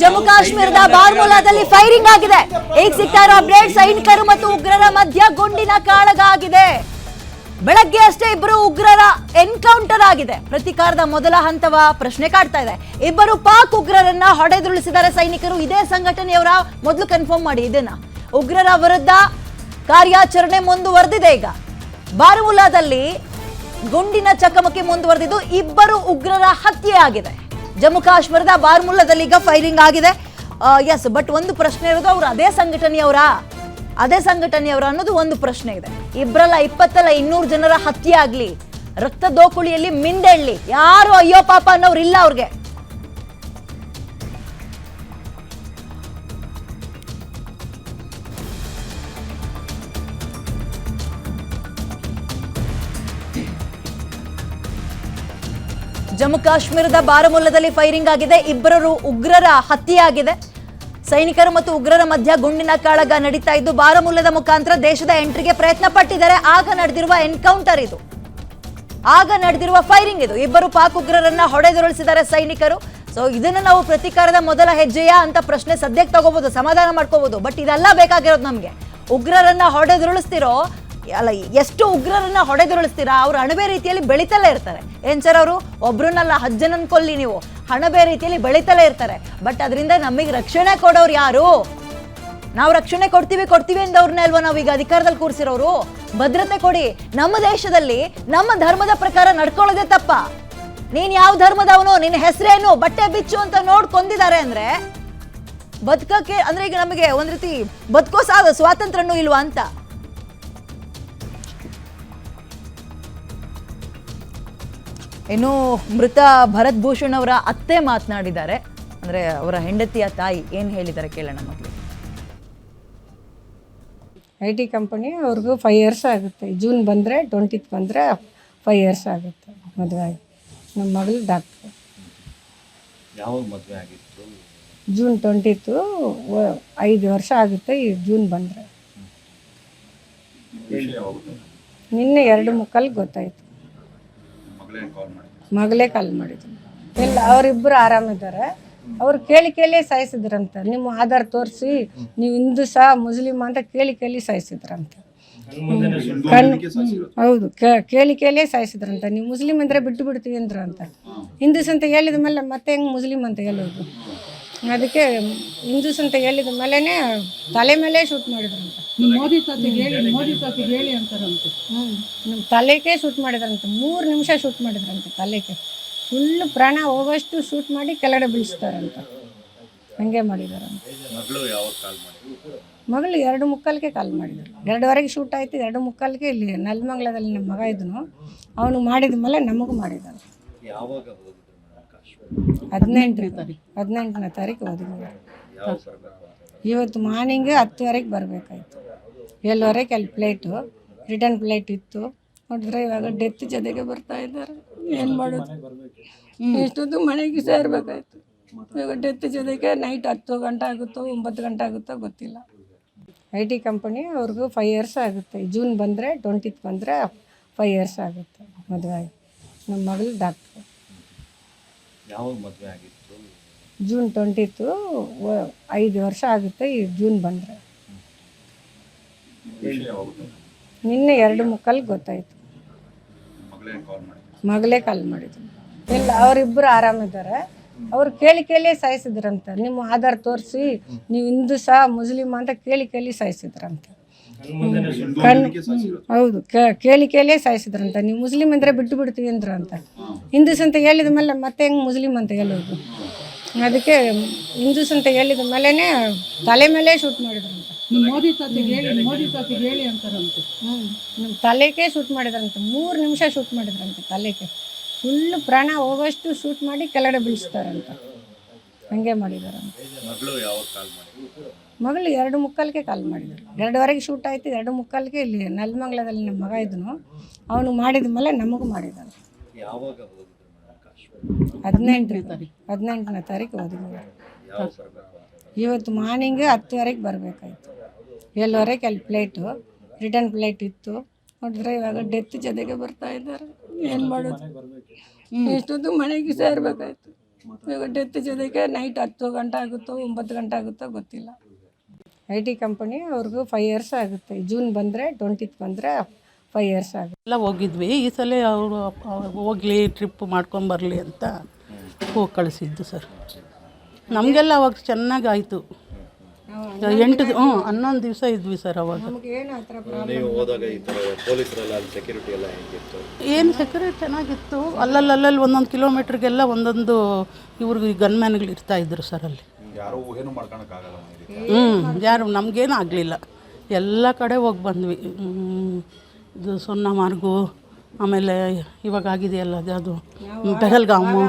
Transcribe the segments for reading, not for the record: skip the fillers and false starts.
ಜಮ್ಮು ಕಾಶ್ಮೀರದ ಬಾರ್ಮುಲಾದಲ್ಲಿ ಫೈರಿಂಗ್ ಆಗಿದೆ. ಈಗ ಸಿಗ್ತಾ ಇರೋ ಅಪ್ಡೇಟ್, ಸೈನಿಕರು ಮತ್ತು ಉಗ್ರರ ಮಧ್ಯ ಗುಂಡಿನ ಕಾಳಗ ಆಗಿದೆ. ಬೆಳಗ್ಗೆ ಅಷ್ಟೇ ಇಬ್ಬರು ಉಗ್ರರ ಎನ್ಕೌಂಟರ್ ಆಗಿದೆ. ಪ್ರತಿಕಾರದ ಮೊದಲ ಹಂತವ ಪ್ರಶ್ನೆ ಕಾಡ್ತಾ ಇದೆ. ಇಬ್ಬರು ಪಾಕ್ ಉಗ್ರರನ್ನ ಹೊಡೆದುರುಳಿಸಿದ್ದಾರೆ ಸೈನಿಕರು. ಇದೇ ಸಂಘಟನೆಯವರ ಮೊದಲು ಕನ್ಫರ್ಮ್ ಮಾಡಿ ಇದನ್ನ. ಉಗ್ರರ ವಿರುದ್ಧ ಕಾರ್ಯಾಚರಣೆ ಮುಂದುವರೆದಿದೆ. ಈಗ ಬಾರ್ಮುಲಾದಲ್ಲಿ ಗುಂಡಿನ ಚಕಮಕಿ ಮುಂದುವರೆದಿದ್ದು ಇಬ್ಬರು ಉಗ್ರರ ಹತ್ಯೆ ಆಗಿದೆ. ಜಮ್ಮು ಕಾಶ್ಮೀರದ ಬಾರ್ಮುಲಾದಲ್ಲಿ ಈಗ ಫೈರಿಂಗ್ ಆಗಿದೆ. ಎಸ್, ಬಟ್ ಒಂದು ಪ್ರಶ್ನೆ ಇರೋದು, ಅವರು ಅದೇ ಸಂಘಟನೆಯವರ ಅನ್ನೋದು ಒಂದು ಪ್ರಶ್ನೆ ಇದೆ. ಇಬ್ಬರಲ್ಲ 20 ಅಲ್ಲ 200 ಜನರ ಹತ್ಯೆ ಆಗ್ಲಿ, ರಕ್ತ ದೋಕುಳಿಯಲ್ಲಿ ಮಿಂದೆಳ್ಳಿ, ಯಾರು ಅಯ್ಯೋ ಪಾಪ ಅನ್ನೋರು ಇಲ್ಲ ಅವ್ರಿಗೆ. ಜಮ್ಮು ಕಾಶ್ಮೀರದ ಬಾರಾಮುಲ್ಲಾದಲ್ಲಿ ಫೈರಿಂಗ್ ಆಗಿದೆ. ಇಬ್ಬರು ಉಗ್ರರ ಹತ್ಯೆ ಆಗಿದೆ. ಸೈನಿಕರು ಮತ್ತು ಉಗ್ರರ ಮಧ್ಯ ಗುಂಡಿನ ಕಾಳಗ ನಡೀತಾ ಇದ್ದು ಬಾರಾಮುಲ್ಲಾದ ಮುಖಾಂತರ ದೇಶದ ಎಂಟ್ರಿಗೆ ಪ್ರಯತ್ನ ಪಟ್ಟಿದ್ದಾರೆ. ಆಗ ನಡೆದಿರುವ ಎನ್ಕೌಂಟರ್ ಇದು, ಆಗ ನಡೆದಿರುವ ಫೈರಿಂಗ್ ಇದು. ಇಬ್ಬರು ಪಾಕ್ ಉಗ್ರರನ್ನ ಹೊಡೆದುರುಳಿಸಿದ್ದಾರೆ ಸೈನಿಕರು. ಸೊ ಇದನ್ನ ನಾವು ಪ್ರತಿಕಾರದ ಮೊದಲ ಹೆಜ್ಜೆಯ ಅಂತ ಪ್ರಶ್ನೆ ಸದ್ಯಕ್ಕೆ ತಗೋಬಹುದು, ಸಮಾಧಾನ ಮಾಡ್ಕೋಬಹುದು. ಬಟ್ ಇದೆಲ್ಲ ಬೇಕಾಗಿರೋದು ನಮ್ಗೆ. ಉಗ್ರರನ್ನ ಹೊಡೆದುರುಳಿಸ್ತಿರೋ ಅಲ್ಲ, ಎಷ್ಟು ಉಗ್ರರನ್ನ ಹೊಡೆದುರುಳಿಸ್ತೀರಾ, ಅವ್ರು ಅಣಬೆ ರೀತಿಯಲ್ಲಿ ಬೆಳಿತಲೇ ಇರ್ತಾರೆ. ಏನ್ ಸರ್, ಅವರು ಒಬ್ರನ್ನಲ್ಲ 10 ಜನನ್ ಕೊಲ್ಲಿ ನೀವು, ಹಣಬೆ ರೀತಿಯಲ್ಲಿ ಬೆಳಿತಲೇ ಇರ್ತಾರೆ. ಬಟ್ ಅದರಿಂದ ನಮಗೆ ರಕ್ಷಣೆ ಕೊಡೋರು ಯಾರು? ನಾವು ರಕ್ಷಣೆ ಕೊಡ್ತೀವಿ ಅಂದವ್ರನ್ನೇ ಅಲ್ವಾ ನಾವೀಗ ಅಧಿಕಾರದಲ್ಲಿ ಕೂರಿಸಿರೋರು. ಭದ್ರತೆ ಕೊಡಿ. ನಮ್ಮ ದೇಶದಲ್ಲಿ ನಮ್ಮ ಧರ್ಮದ ಪ್ರಕಾರ ನಡ್ಕೊಳ್ಳೋದೇ ತಪ್ಪ. ನೀನ್ ಯಾವ ಧರ್ಮದವನು, ನಿನ್ನ ಹೆಸರೇನು, ಬಟ್ಟೆ ಬಿಚ್ಚು ಅಂತ ಕೊಂದಿದ್ದಾರೆ ಅಂದ್ರೆ ಬದುಕಕ್ಕೆ, ಅಂದ್ರೆ ಈಗ ನಮಗೆ ಒಂದ್ ರೀತಿ ಬದುಕೋ ಸ್ವಾತಂತ್ರ್ಯನೂ ಇಲ್ವಾ ಅಂತ. ಇನ್ನು ಮೃತ ಭರತ್ ಭೂಷಣ್ ಅವರ ಅತ್ತೆ ಮಾತನಾಡಿದ್ದಾರೆ. ಅಂದ್ರೆ ಅವರ ಹೆಂಡತಿಯ ತಾಯಿ ಏನ್ ಹೇಳಿದ್ದಾರೆ ಕೇಳೋಣ ಮಕ್ಕಳು. IT ಕಂಪನಿ ಅವ್ರಿಗೂ 5 years ಆಗುತ್ತೆ. ಜೂನ್ ಬಂದರೆ 20th ಬಂದರೆ 5 years ಆಗುತ್ತೆ ಮದುವೆ ಆಗಿ. ನಮ್ಮ ಮಗಳು ಡಾಕ್ಟ್ರು. ಯಾವಾಗ ಮದುವೆ ಆಗಿತ್ತು? ಜೂನ್ 20th 5 ವರ್ಷ ಆಗುತ್ತೆ ಈ ಜೂನ್ ಬಂದರೆ. ನಿನ್ನೆ 2:15 ಗೊತ್ತಾಯ್ತು. ಮಗಳೇ ಕಾಲ್ ಮಾಡಿದ್ರು. ಇಲ್ಲ, ಅವರಿಬ್ಬರು ಆರಾಮಿದ್ದಾರೆ. ಅವ್ರು ಕೇಳಿ ಸಾಯಿಸಿದ್ರಂತ. ನಿಮ್ಮ ಆಧಾರ್ ತೋರಿಸಿ ನೀವು ಹಿಂದೂಸ ಮುಸ್ಲಿಮ್ ಅಂತ ಕೇಳಿ ಸಾಯಿಸಿದ್ರಂತ. ಹೌದು, ಕೇಳಿ ಸಾಯಿಸಿದ್ರಂತ. ನೀವು ಮುಸ್ಲಿಮ್ ಅಂದರೆ ಬಿಟ್ಟು ಬಿಡ್ತೀವಿ ಅಂದ್ರಂತ. ಹಿಂದೂಸ್ ಅಂತ ಹೇಳಿದ ಮೇಲೆ ಮತ್ತೆ ಹೆಂಗೆ ಮುಸ್ಲಿಮ್ ಅಂತ ಹೇಳೋದು? ಅದಕ್ಕೆ ಹಿಂದೂಸ್ ಅಂತ ಹೇಳಿದ ಮೇಲೇ ತಲೆ ಮೇಲೆ ಶೂಟ್ ಮಾಡಿದ್ರಂತ. ಮೋದಿ ತಾತಿಗೆ ಹೇಳಿ ಅಂತಾರಂತೆ. ನಮ್ಮ ತಲೆಗೆ ಶೂಟ್ ಮಾಡಿದ್ರಂತೆ. 3 ನಿಮಿಷ ಶೂಟ್ ಮಾಡಿದ್ರಂತೆ ತಲೆಗೆ. ಫುಲ್ಲು ಪ್ರಾಣ ಹೋಗೋಷ್ಟು ಶೂಟ್ ಮಾಡಿ ಕೆಳಗಡೆ ಬೀಳಿಸ್ತಾರಂತ. ಹಂಗೆ ಮಾಡಿದಾರಂತೆ. ಮಗಳು 2:15ಗೆ ಕಾಲ್ ಮಾಡಿದ್ರು. 2:15 ಶೂಟ್ ಆಯ್ತು. 2:15ಗೆ ಇಲ್ಲಿ ನೆಲಮಂಗಲದಲ್ಲಿ ನಮ್ಮ ಮಗ ಇದ್ನು, ಅವನು ಮಾಡಿದ ಮೇಲೆ ನಮಗೂ ಮಾಡಿದ್ದಾನೆ. 18ನೇ ತಾರೀಕು ಹೋದ್ವಿ. ಇವತ್ತು ಮಾರ್ನಿಂಗ್ 10:00 ಬರಬೇಕಾಯ್ತು. 7:00 ಅಲ್ಲಿ ಫ್ಲೈಟು, ರಿಟರ್ನ್ ಫ್ಲೈಟ್ ಇತ್ತು. ನೋಡಿದ್ರೆ ಇವಾಗ ಡೆತ್ ಜೊತೆಗೆ ಬರ್ತಾ ಇದ್ದಾರೆ. ಏನು ಮಾಡೋದು? ಎಷ್ಟೊತ್ತು ಮನೆಗೆ ಸೇರ್ಬೇಕಾಯ್ತು. ಇವಾಗ ಡೆತ್ ಜೊತೆಗೆ ನೈಟ್ 10 ಗಂಟೆ ಆಗುತ್ತೋ 9 ಗಂಟೆ ಆಗುತ್ತೋ ಗೊತ್ತಿಲ್ಲ. IT ಕಂಪನಿ ಅವ್ರಿಗೂ 5 years ಆಗುತ್ತೆ. ಜೂನ್ ಬಂದರೆ 20th ಬಂದರೆ 5 years ಆಗುತ್ತೆ ಮದುವೆ ಆಗಿ. ನಮ್ಮ ಮಗಳು ಡಾಕ್ಟ್ರು. ಯಾವಾಗ ಮದುವೆ ಆಗಿತ್ತು? ಜೂನ್ 20th 5 ವರ್ಷ ಆಗುತ್ತೆ ಈ ಜೂನ್ ಬಂದರೆ. ನಿನ್ನೆ 2:15 ಗೊತ್ತಾಯ್ತು. ಮಗಳೇ ಕಾಲ್ ಮಾಡಿದ್ರು. ಇಲ್ಲ, ಅವರಿಬ್ಬರು ಆರಾಮಿದ್ದಾರೆ. ಅವ್ರು ಕೇಳಿ ಸಾಯಿಸಿದ್ರಂತ. ನಿಮ್ಮ ಆಧಾರ್ ತೋರಿಸಿ ನೀವು ಹಿಂದೂಸ ಮುಸ್ಲಿಮ್ ಅಂತ ಕೇಳಿ ಸಾಯಿಸಿದ್ರಂತ. ಹೌದು, ಕೇಳಿ ಸಾಯಿಸಿದ್ರಂತ. ನೀವು ಮುಸ್ಲಿಮ್ ಅಂದರೆ ಬಿಟ್ಟು ಬಿಡ್ತೀವಿ ಅಂದ್ರಂತ. ಹಿಂದೂಸ್ ಅಂತ ಹೇಳಿದ ಮೇಲೆ ಮತ್ತೆ ಹೆಂಗೆ ಮುಸ್ಲಿಮ್ ಅಂತ ಹೇಳೋದು? ಅದಕ್ಕೆ ಹಿಂದೂಸ್ ಅಂತ ಹೇಳಿದ ಮೇಲೇ ತಲೆ ಮೇಲೆ ಶೂಟ್ ಮಾಡಿದ್ರಂತ. ಮೋದಿ ತಾತಿಗೆ ಹೇಳಿ ಅಂತಾರಂತೆ. ನಮ್ಮ ತಲೆಗೆ ಶೂಟ್ ಮಾಡಿದ್ರಂತೆ. 3 ನಿಮಿಷ ಶೂಟ್ ಮಾಡಿದ್ರಂತೆ ತಲೆಗೆ. ಫುಲ್ಲು ಪ್ರಾಣ ಹೋಗೋಷ್ಟು ಶೂಟ್ ಮಾಡಿ ಕೆಳಗಡೆ ಬೀಳಿಸ್ತಾರಂತ. ಹಂಗೆ ಮಾಡಿದಾರಂತೆ. ಮಗಳು 2:15ಗೆ ಕಾಲ್ ಮಾಡಿದ್ರು. 2:15 ಶೂಟ್ ಆಯ್ತು. 2:15ಗೆ ಇಲ್ಲಿ ನೆಲಮಂಗಲದಲ್ಲಿ ನಮ್ಮ ಮಗ ಇದ್ನು, ಅವನು ಮಾಡಿದ ಮೇಲೆ ನಮಗೂ ಮಾಡಿದ್ದಾನೆ. 18ನೇ ತಾರೀಕು ಹೋದ್ವಿ. ಇವತ್ತು ಮಾರ್ನಿಂಗ್ 10:00 ಬರಬೇಕಾಯ್ತು. 7:00 ಅಲ್ಲಿ ಫ್ಲೈಟು, ರಿಟರ್ನ್ ಫ್ಲೈಟ್ ಇತ್ತು. ನೋಡಿದ್ರೆ ಇವಾಗ ಡೆತ್ ಜೊತೆಗೆ ಬರ್ತಾ ಇದ್ದಾರೆ. ಏನು ಮಾಡೋದು? ಎಷ್ಟೊತ್ತು ಮನೆಗೆ ಸೇರ್ಬೇಕಾಯ್ತು. ಇವಾಗ ಡೆತ್ ಜೊತೆಗೆ ನೈಟ್ 10 ಗಂಟೆ ಆಗುತ್ತೋ 9 ಗಂಟೆ ಆಗುತ್ತೋ ಗೊತ್ತಿಲ್ಲ. IT ಕಂಪನಿ ಅವ್ರಿಗೂ 5 ಇಯರ್ಸ್ ಆಗುತ್ತೆ. ಜೂನ್ ಬಂದರೆ 20th ಬಂದರೆ 5 ಇಯರ್ಸ್ ಆಗುತ್ತೆ. ಎಲ್ಲ ಹೋಗಿದ್ವಿ. ಈ ಸಲ ಅವರು ಹೋಗಲಿ ಟ್ರಿಪ್ ಮಾಡ್ಕೊಂಬರಲಿ ಅಂತ ಹೋಗಿ ಕಳಿಸಿದ್ದು ಸರ್. ನಮಗೆಲ್ಲ ಅವಾಗ ಚೆನ್ನಾಗಾಯಿತು. 11 ದಿವಸ ಇದ್ವಿ ಸರ್ ಅವಾಗ. ನಮಗೇನು ಆ ಥರ ನೀವು ಹೋದಾಗ ಈ ಥರ ಪೊಲೀಸರೆಲ್ಲ ಅಲ್ಲಿ ಸೆಕ್ಯೂರಿಟಿ ಎಲ್ಲ ಹೆಂಗಿತ್ತು? ಏನು ಸೆಕ್ಯೂರಿಟಿ ಚೆನ್ನಾಗಿತ್ತು. ಅಲ್ಲಲ್ಲಿ ಒಂದೊಂದು ಕಿಲೋಮೀಟ್ರಿಗೆಲ್ಲ ಒಂದೊಂದು ಇವ್ರಿಗೆ ಗನ್ಮ್ಯಾನ್ಗಳು ಇರ್ತಾಯಿದ್ರು ಸರ್ ಅಲ್ಲಿ. ಯಾರೂ ಊಹೆನೂ ಮಾಡ್ಕೊಳಕ್ಕಾಗಲ್ಲ. ಯಾರು ನಮಗೇನು ಆಗಲಿಲ್ಲ. ಎಲ್ಲ ಕಡೆ ಹೋಗಿ ಬಂದ್ವಿ. ಇದು ಸೊನ್ನಮಾರ್ಗು, ಆಮೇಲೆ ಇವಾಗ ಆಗಿದೆಯಲ್ಲ ಅದು ಪೆಹಲ್ಗಾಮು,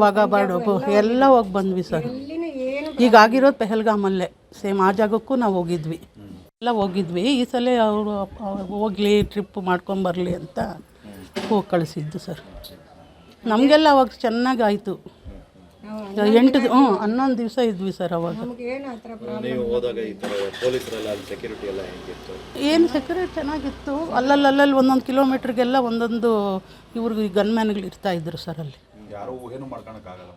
ವಾಘಾ ಬಾರ್ಡರು ಎಲ್ಲ ಹೋಗಿ ಬಂದ್ವಿ ಸರ್. ಈಗ ಆಗಿರೋದು ಪೆಹಲ್ಗಾಮಲ್ಲೇ, ಸೇಮ್ ಆ ಜಾಗಕ್ಕೂ ನಾವು ಹೋಗಿದ್ವಿ. ಎಲ್ಲ ಹೋಗಿದ್ವಿ. ಈ ಸಲ ಅವರು ಹೋಗಲಿ ಟ್ರಿಪ್ ಮಾಡ್ಕೊಂಬರಲಿ ಅಂತ ಹೋಗಿ ಕಳಿಸಿದ್ದು ಸರ್. ನಮಗೆಲ್ಲ ಅವಾಗ ಚೆನ್ನಾಗಾಯಿತು. 11 ದಿವಸ ಇದ್ವಿ ಸರ್ ಅವಾಗ. ನಮಗೇನು ಆ ಥರ ನೀವು ಹೋದಾಗ ಈ ಥರ ಪೊಲೀಸರೆಲ್ಲ ಅಲ್ಲಿ ಸೆಕ್ಯೂರಿಟಿ ಎಲ್ಲ ಹೆಂಗಿತ್ತು? ಏನು ಸೆಕ್ಯೂರಿಟಿ ಚೆನ್ನಾಗಿತ್ತು. ಅಲ್ಲಲ್ಲಿ ಒಂದೊಂದು ಕಿಲೋಮೀಟ್ರಿಗೆಲ್ಲ ಒಂದೊಂದು ಇವ್ರಿಗೆ ಗನ್ಮ್ಯಾನ್ಗಳು ಇರ್ತಾಯಿದ್ರು ಸರ್ ಅಲ್ಲಿ. ಯಾರೂ ಊಹೆನೂ ಮಾಡ್ಕೊಳಕ್ಕಾಗಲ್ಲ.